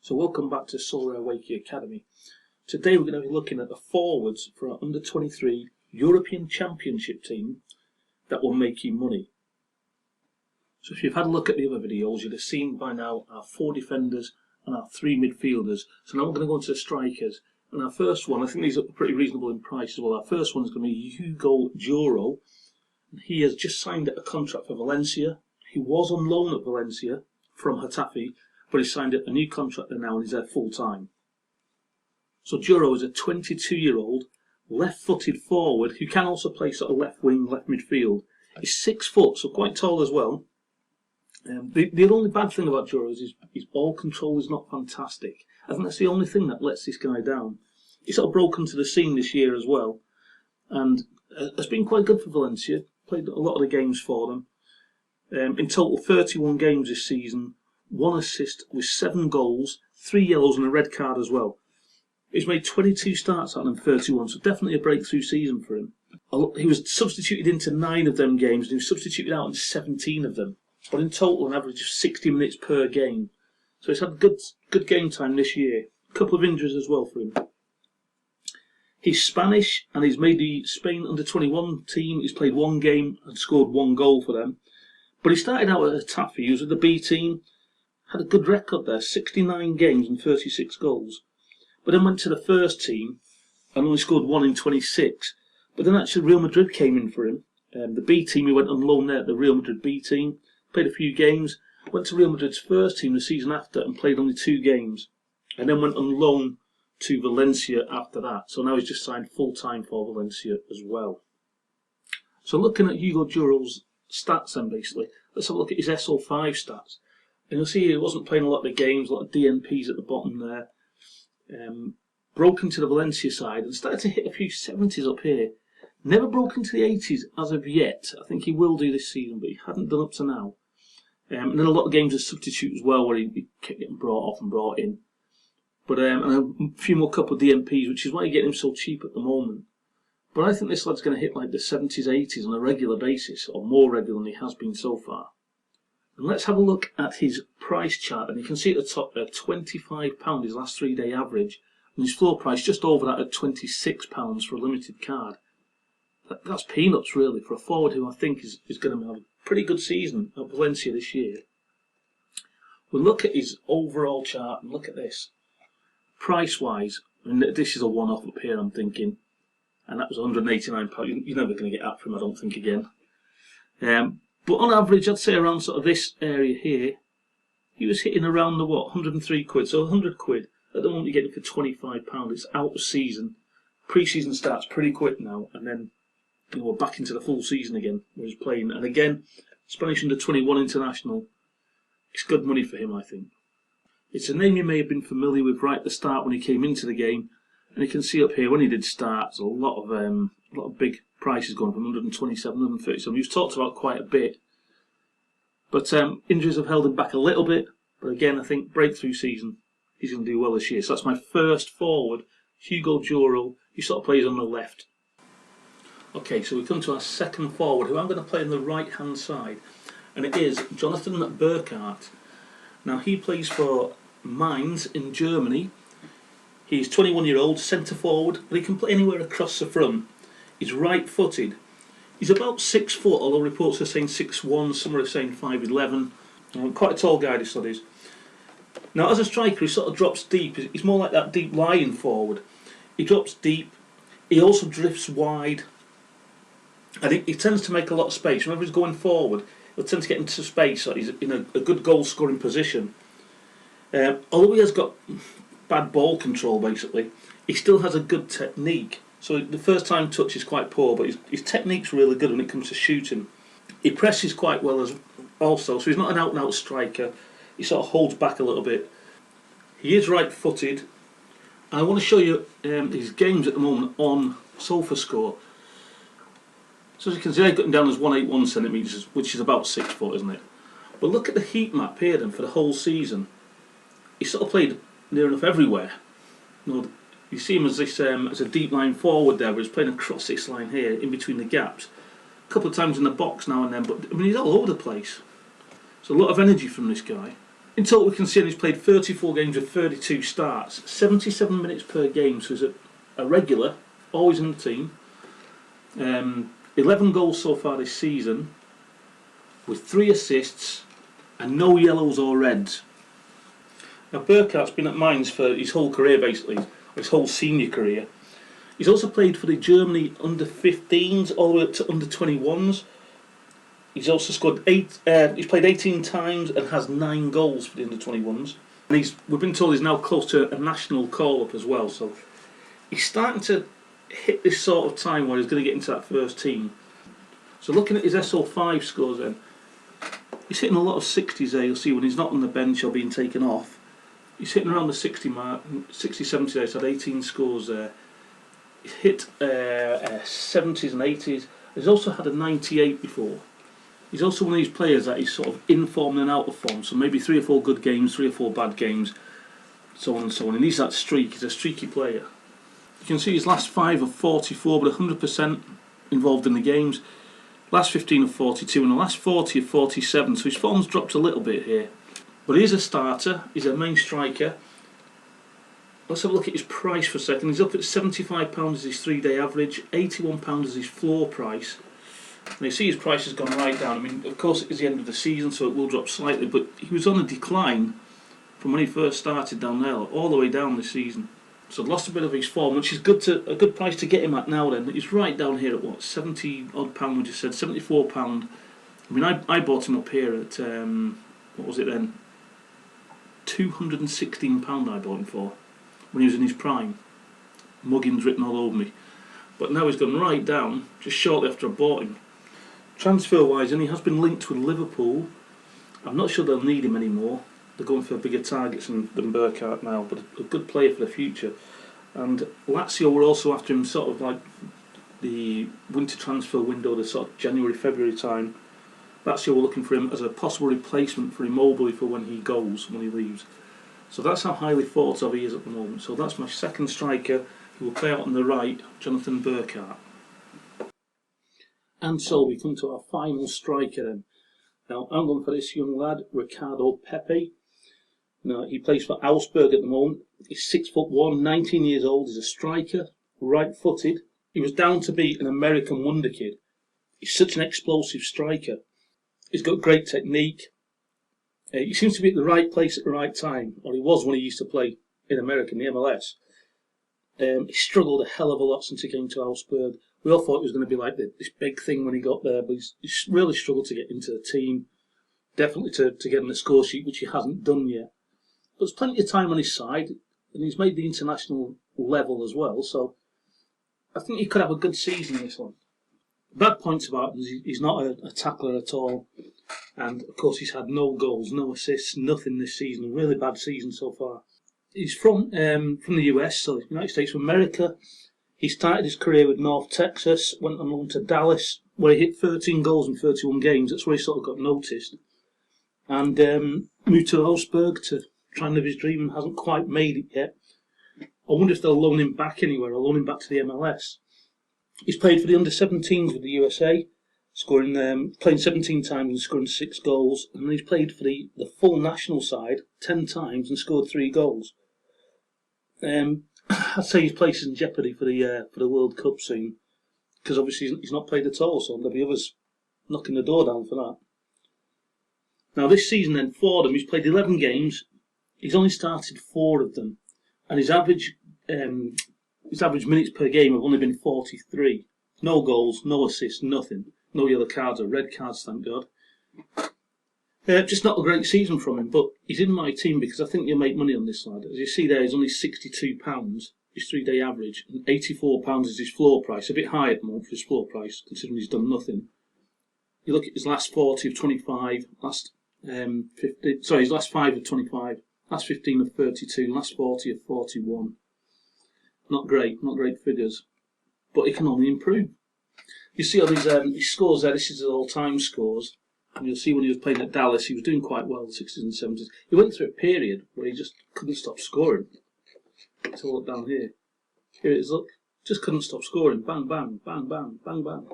So welcome back to Sorare Wakey Academy. Today we're going to be looking at the forwards for our under-23 European Championship team that will make you money. So if you've had a look at the other videos, you'd have seen by now our 4 defenders and our 3 midfielders. So now we're going to go into the strikers. And our first one, I think these are pretty reasonable in price as well. Our first one is going to be Hugo Dural. He has just signed a contract for Valencia. He was on loan at Valencia from Getafe, but he signed a new contract there now and he's there full time. So Duro is a 22-year-old left-footed forward who can also play sort of left wing, left midfield. He's 6 foot, so quite tall as well. The only bad thing about Duro is his ball control is not fantastic. I think that's the only thing that lets this guy down. He's sort of broken to the scene this year as well, and has been quite good for Valencia. Played a lot of the games for them. In total, 31 games this season. 1 assist with 7 goals, 3 yellows and a red card as well. He's made 22 starts out of them 31, so definitely a breakthrough season for him. He was substituted into 9 of them games and he was substituted out in 17 of them. But in total an average of 60 minutes per game. So he's had good game time this year. A couple of injuries as well for him. He's Spanish and he's made the Spain under-21 team. He's played 1 game and scored 1 goal for them. But he started out at Getafe, he was with the B team. Had a good record there, 69 games and 36 goals. But then went to the first team and only scored 1 in 26. But then actually Real Madrid came in for him. The B team, he went on loan there, the Real Madrid B team. Played a few games. Went to Real Madrid's first team the season after and played only 2 games. And then went on loan to Valencia after that. So now he's just signed full time for Valencia as well. So looking at Hugo Dural's stats then basically, let's have a look at his SO5 stats. And you'll see he wasn't playing a lot of the games, a lot of DNPs at the bottom there. Broke into the Valencia side and started to hit a few 70s up here. Never broke into the 80s as of yet. I think he will do this season, but he hadn't done up to now. And then a lot of games as substitute as well, where he kept getting brought off and brought in. But and a few more couple of DNPs, which is why you're getting him so cheap at the moment. But I think this lad's going to hit like the 70s, 80s on a regular basis, or more regular than he has been so far. And let's have a look at his price chart, and you can see at the top there, £25 his last 3-day average, and his floor price just over that at £26 for a limited card. That's peanuts really for a forward who I think is going to have a pretty good season at Valencia this year. We'll look at his overall chart and look at this. Price wise, and this is a one-off up here I'm thinking, and that was £189. You're never going to get that from him, I don't think, again. But on average, I'd say around sort of this area here, he was hitting around the 103 quid, so 100 quid. At the moment you're getting for £25. It's out of season. Pre-season starts pretty quick now, and then we're back into the full season again where he's playing. And again, Spanish under-21 international. It's good money for him, I think. It's a name you may have been familiar with right at the start when he came into the game, and you can see up here when he did start, a lot of big prices going from 127, 137. He was talked about quite a bit, but injuries have held him back a little bit. But again, I think breakthrough season, he's going to do well this year. So that's my first forward, Hugo Dural. He sort of plays on the left. Okay, so we come to our second forward, who I'm going to play on the right hand side, and it is Jonathan Burkhart. Now he plays for Mainz in Germany. He's 21-year-old, centre forward, but he can play anywhere across the front. He's right-footed. He's about 6 foot, although reports are saying 6'1", some are saying 5'11". Quite a tall guy, this lad is. Now, as a striker, he sort of drops deep. He's more like that deep lying forward. He drops deep. He also drifts wide. And he tends to make a lot of space. Whenever he's going forward, he'll tend to get into space. So he's in a good goal-scoring position. Although he has got bad ball control, basically, he still has a good technique. So the first time touch is quite poor, but his technique's really good when it comes to shooting. He presses quite well also, so he's not an out-and-out striker. He sort of holds back a little bit. He is right-footed, and I want to show you his games at the moment on SofaScore. So as you can see, I've got him down as 181 centimetres, which is about 6 foot, isn't it? But look at the heat map here then for the whole season. He sort of played near enough everywhere. You see him as a deep line forward there, where he's playing across this line here, in between the gaps. A couple of times in the box now and then, but I mean he's all over the place. So a lot of energy from this guy. In total, we can see he's played 34 games with 32 starts, 77 minutes per game, so he's a regular, always in the team. 11 goals so far this season, with 3 assists and no yellows or reds. Now, Burkhart's been at Mainz for his whole career, basically, his whole senior career. He's also played for the Germany under-15s all the way up to under-21s. He's also scored he's played 18 times and has 9 goals for the under-21s. And we've been told he's now close to a national call-up as well. So he's starting to hit this sort of time where he's going to get into that first team. So looking at his SO5 scores then, he's hitting a lot of 60s there. You'll see when he's not on the bench or being taken off. He's hitting around the 60 mark, 60, 70 there. He's had 18 scores there. He's hit 70s and 80s. He's also had a 98 before. He's also one of these players that he's sort of in form and out of form. So maybe 3 or 4 good games, 3 or 4 bad games, so on and so on. And he's that streak. He's a streaky player. You can see his last 5 of 44, but 100% involved in the games. Last 15 of 42 and the last 40 of 47. So his form's dropped a little bit here. But he is a starter. He's a main striker. Let's have a look at his price for a second. He's up at £75 as his 3-day average, £81 as his floor price. And you see his price has gone right down. I mean, of course, it is the end of the season, so it will drop slightly, but he was on a decline from when he first started down there, all the way down this season. So lost a bit of his form, which is a good price to get him at now then. He's right down here at what, £70 odd pound, we just said, £74. I mean, I bought him up here at, what was it then? £216 I bought him for, when he was in his prime. Muggins written all over me. But now he's gone right down, just shortly after I bought him. Transfer wise, and he has been linked with Liverpool. I'm not sure they'll need him anymore. They're going for bigger targets than Burkhart now, but a good player for the future. And Lazio were also after him sort of like the winter transfer window, the sort of January, February time. Lazio were looking for him as a possible replacement for Immobile for when he leaves. So that's how highly thought of he is at the moment. So that's my second striker who will play out on the right, Jonathan Burkhart. And so we come to our final striker then. Now I'm going for this young lad, Ricardo Perez. Now he plays for Augsburg at the moment. He's 6'1", 19 years old. He's a striker, right-footed. He was down to be an American wonder kid. He's such an explosive striker. He's got great technique. He seems to be at the right place at the right time, or he was when he used to play in America, in the MLS. He struggled a hell of a lot since he came to Augsburg. We all thought it was going to be like this big thing when he got there, but he's really struggled to get into the team. Definitely to get on the score sheet, which he hasn't done yet. But there's plenty of time on his side, and he's made the international level as well, so I think he could have a good season in this one. Bad points about him is he's not a tackler at all, and of course he's had no goals, no assists, nothing this season. A really bad season so far. He's from the US, so the United States of America. He started his career with North Texas, went on loan to Dallas, where he hit 13 goals in 31 games. That's where he sort of got noticed. And moved to Augsburg to try and live his dream, and hasn't quite made it yet. I wonder if they'll loan him back anywhere, or loan him back to the MLS. He's played for the under-17s with the USA, playing 17 times and scoring 6 goals. And then he's played for the full national side 10 times and scored 3 goals. I'd say his place is in jeopardy for the World Cup soon, because obviously he's not played at all, so there'll be others knocking the door down for that. Now this season then, for them, he's played 11 games, he's only started 4 of them, and his average minutes per game have only been 43. No goals, no assists, nothing. No yellow cards or red cards, thank God. Just not a great season from him, but he's in my team because I think you'll make money on this lad. As you see there, he's only £62, his 3-day average, and £84 is his floor price. A bit high at the moment for his floor price, considering he's done nothing. You look at his last 40 of 25, his last 5 of 25, last 15 of 32, last 40 of 41. Not great figures, but he can only improve. You see on his scores there, this is his all-time scores. And you'll see when he was playing at Dallas, he was doing quite well in the 60s and 70s. He went through a period where he just couldn't stop scoring. Let's look down here. Here it is, look. Just couldn't stop scoring. Bang, bang, bang, bang, bang, bang.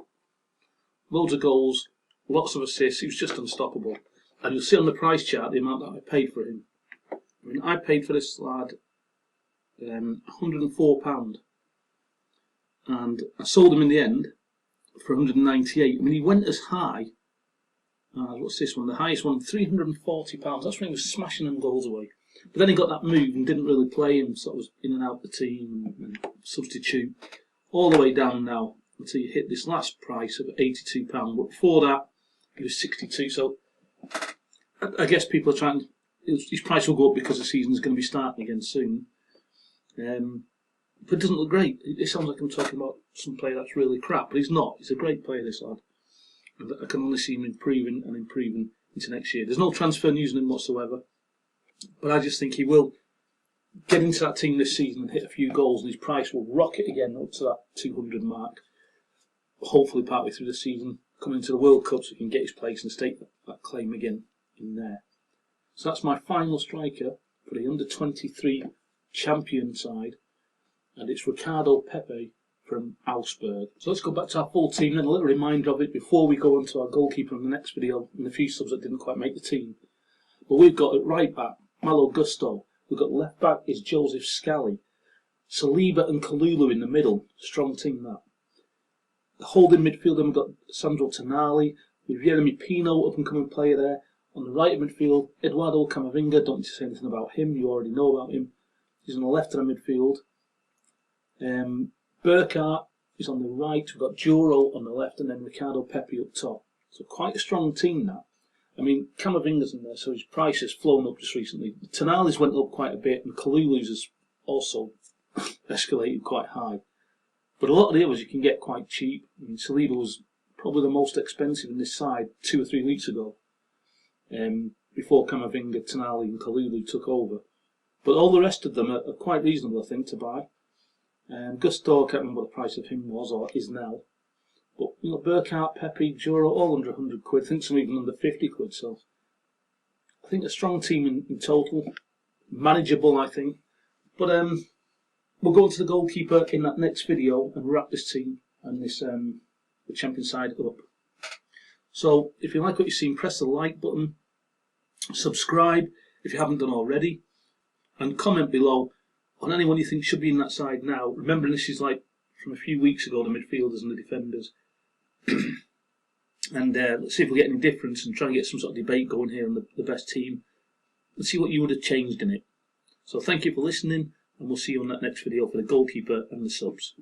Loads of goals, lots of assists. He was just unstoppable. And you'll see on the price chart the amount that I paid for him. I mean, I paid for this lad £104, and I sold him in the end for 198. I mean, he went as high as, what's this one? The highest one, £340. That's when he was smashing them goals away. But then he got that move and didn't really play him, sort of was in and out the team and substitute, all the way down now until you hit this last price of £82. But before that, he was 62. So I guess people are trying. His price will go up because the season's going to be starting again soon. But it doesn't look great. It sounds like I'm talking about some player that's really crap, but he's not. He's a great player, this lad. And I can only see him improving and improving into next year. There's no transfer news on him whatsoever, but I just think he will get into that team this season and hit a few goals, and his price will rocket again up to that 200 mark. Hopefully, partway through the season, coming into the World Cup, so he can get his place and stake that claim again in there. So that's my final striker for the under-23 champion side, and it's Ricardo Perez from Augsburg. So let's go back to our full team then, a little reminder of it before we go on to our goalkeeper in the next video and a few subs that didn't quite make the team. But we've got at right back, Malo Gusto. We've got left back is Joseph Scally. Saliba and Kalulu in the middle. Strong team that. The holding midfielder, we've got Sandro Tonali, with Jeremy Pino, up and coming player there. On the right of midfield, Eduardo Camavinga. Don't need to say anything about him, you already know about him. He's on the left of the midfield. Burkhart is on the right. We've got Dural on the left, and then Ricardo Perez up top. So quite a strong team that. I mean, Camavinga's in there, so his price has flown up just recently. Tonali's went up quite a bit, and Kalulu's has also escalated quite high. But a lot of the others you can get quite cheap. I mean, Saliba was probably the most expensive in this side 2 or 3 weeks ago, before Camavinga, Tonali and Kalulu took over. But all the rest of them are quite reasonable, I think, to buy. Gusto, I can't remember what the price of him was or is now. But you know, Burkhart, Pepe, Juro, all under 100 quid. I think some even under 50 quid. So I think a strong team in total. Manageable, I think. But we'll go into the goalkeeper in that next video and wrap this team and this the champion side up. So if you like what you've seen, press the like button, subscribe if you haven't done already, and comment below on anyone you think should be in that side now. Remembering this is like from a few weeks ago, the midfielders and the defenders. And let's see if we get any difference and try and get some sort of debate going here on the best team. Let's see what you would have changed in it. So thank you for listening, and we'll see you on that next video for the goalkeeper and the subs.